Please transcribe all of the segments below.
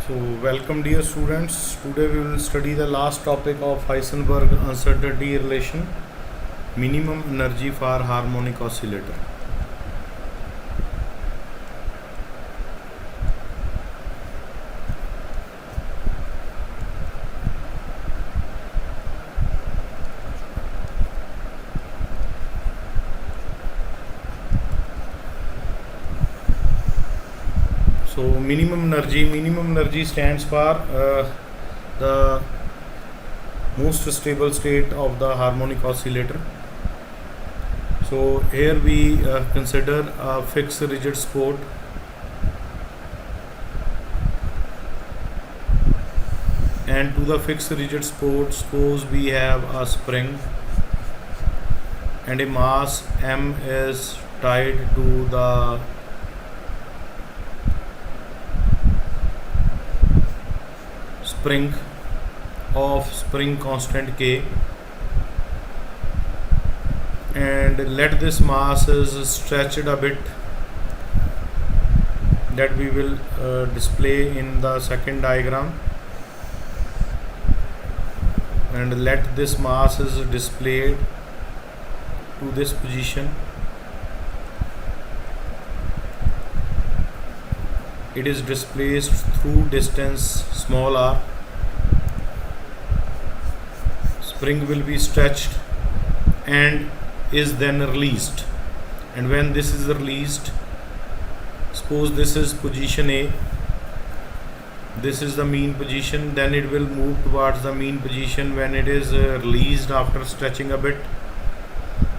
So, welcome dear students. Today we will study the last topic of Heisenberg uncertainty relation, minimum energy for harmonic oscillator. So, minimum energy stands for the most stable state of the harmonic oscillator. So here we consider a fixed rigid support, and to the fixed rigid support, suppose we have a spring and a mass m is tied to the spring of spring constant k, and let this mass is stretched a bit, that we will display in the second diagram, and let this mass is displayed to this position. It is displaced through distance small r. Spring will be stretched and is then released, and when this is released, suppose this is position A, this is the mean position, then it will move towards the mean position. When it is released after stretching a bit,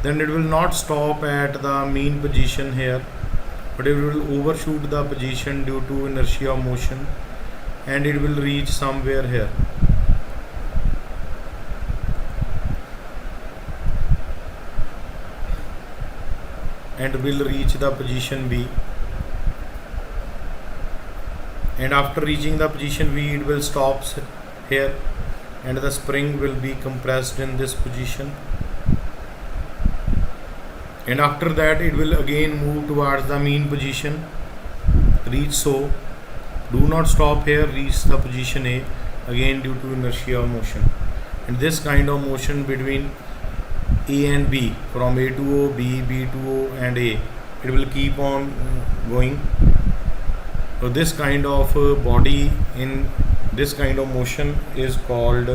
then it will not stop at the mean position here, but it will overshoot the position due to inertia of motion, and it will reach somewhere here. And will reach the position B, and after reaching the position B, it will stop here, and the spring will be compressed in this position, and after that it will again move towards the mean position, reach. So do not stop here, reach the position A again due to inertia of motion. And this kind of motion between A and B, from A to O, B to O, and A, it will keep on going. So this kind of body in this kind of motion is called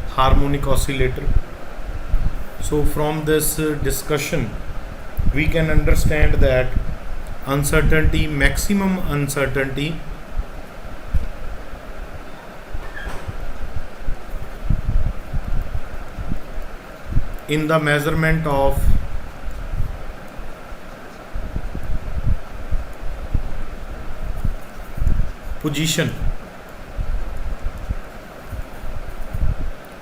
harmonic oscillator. So from this discussion we can understand that uncertainty, maximum uncertainty, in the measurement of position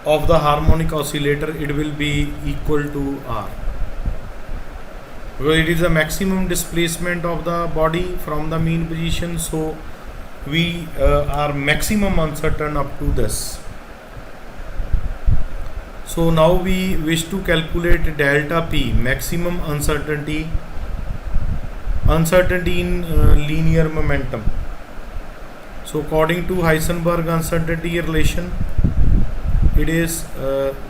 of the harmonic oscillator, it will be equal to r, because it is the maximum displacement of the body from the mean position. So we are maximum uncertain up to this. So now we wish to calculate delta P, maximum uncertainty in linear momentum. So according to Heisenberg uncertainty relation, it is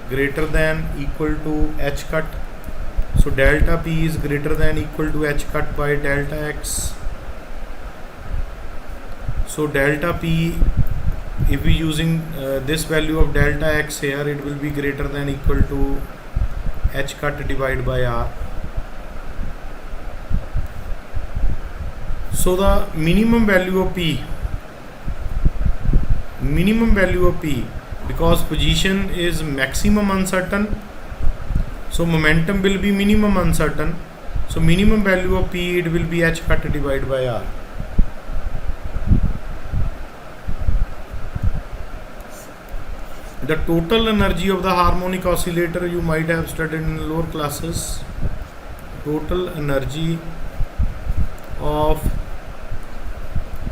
greater than equal to h cut. So delta P is greater than equal to h cut by delta x. So delta P, if we using this value of delta x here, it will be greater than equal to h cut divided by r. So the minimum value of P, because position is maximum uncertain, so momentum will be minimum uncertain. So minimum value of P, it will be h cut divided by r. The total energy of the harmonic oscillator you might have studied in lower classes. Total energy of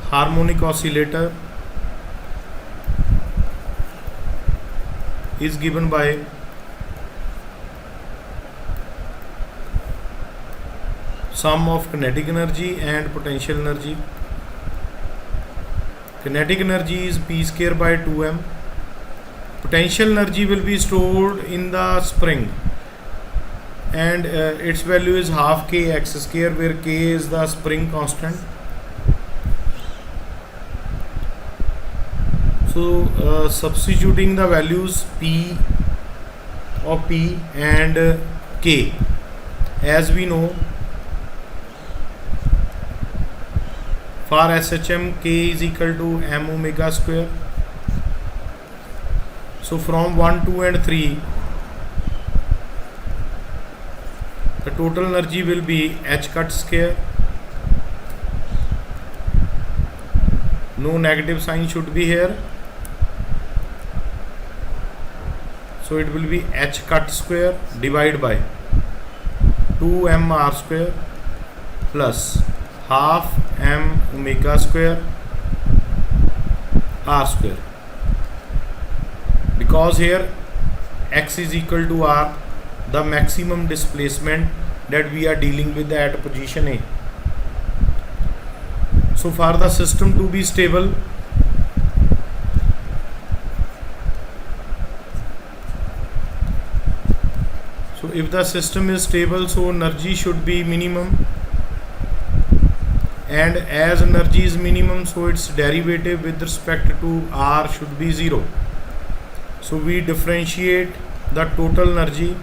harmonic oscillator is given by sum of kinetic energy and potential energy. Kinetic energy is P square by 2m. Potential energy will be stored in the spring, and its value is half k x square, where k is the spring constant. So substituting the values P of P and K, as we know, for SHM K is equal to m omega square. So from 1, 2 and 3, the total energy will be h cut square. No negative sign should be here. So it will be h cut square divided by 2m r square plus half m omega square r square. Because here x is equal to r, the maximum displacement that we are dealing with at position A. So for the system to be stable, so if the system is stable, so energy should be minimum, and as energy is minimum, so its derivative with respect to r should be 0. So we differentiate the total energy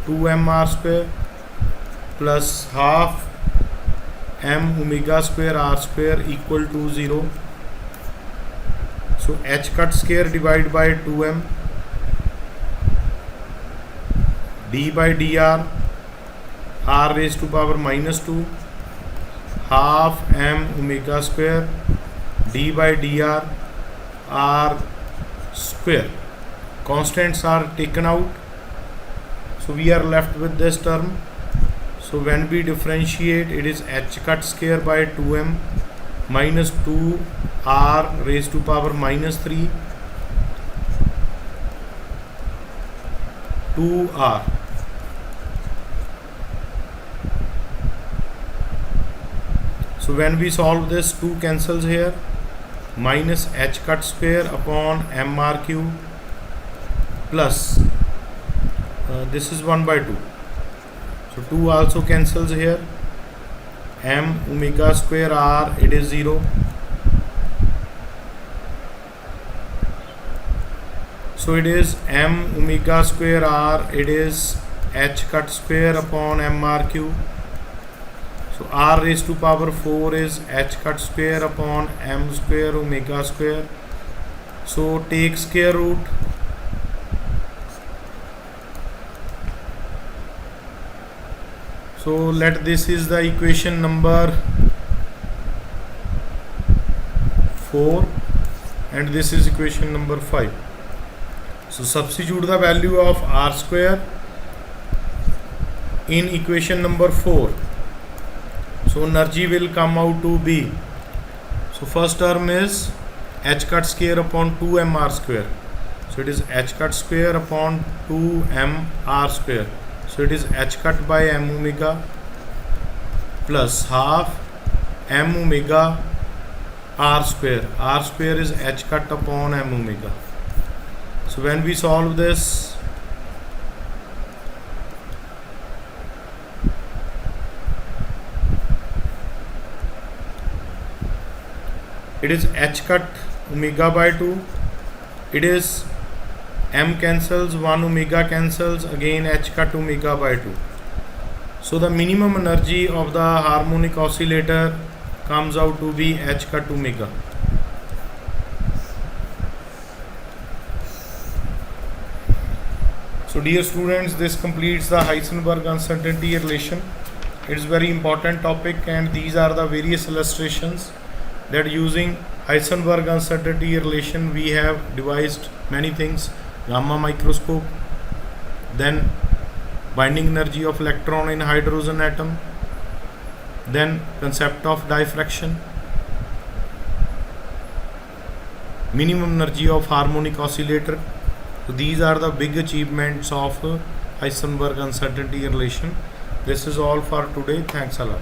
2m r square plus half m omega square r square equal to 0. So h cut square divided by 2m d by dr r raised to power minus 2 half m omega square d by dr r square. Constants are taken out, so we are left with this term. So when we differentiate, it is h cut square by 2m minus 2 r raised to power minus 3 2r. So when we solve this, 2 cancels here, minus h cut square upon mr cube plus this is 1 by 2. So 2 also cancels here, m omega square r, it is 0. So it is m omega square r, it is h cut square upon mr cube. So r raised to power 4 is h cut square upon m square omega square. So take square root. So let this is the equation number 4 and this is equation number 5. So substitute the value of r square in equation number 4. So energy will come out to be, so first term is h cut square upon 2m r square. So it is h cut square upon 2m r square. So it is h cut by m omega plus half m omega r square. R square is h cut upon m omega. So when we solve this, it is h cut omega by 2, it is m cancels, 1 omega cancels, again h cut omega by 2. So the minimum energy of the harmonic oscillator comes out to be h cut omega. So dear students, this completes the Heisenberg uncertainty relation. It is very important topic, and these are the various illustrations that using Heisenberg uncertainty relation we have devised many things. Gamma microscope, then binding energy of electron in hydrogen atom, then concept of diffraction, minimum energy of harmonic oscillator. So these are the big achievements of Heisenberg uncertainty relation. This is all for today. Thanks a lot.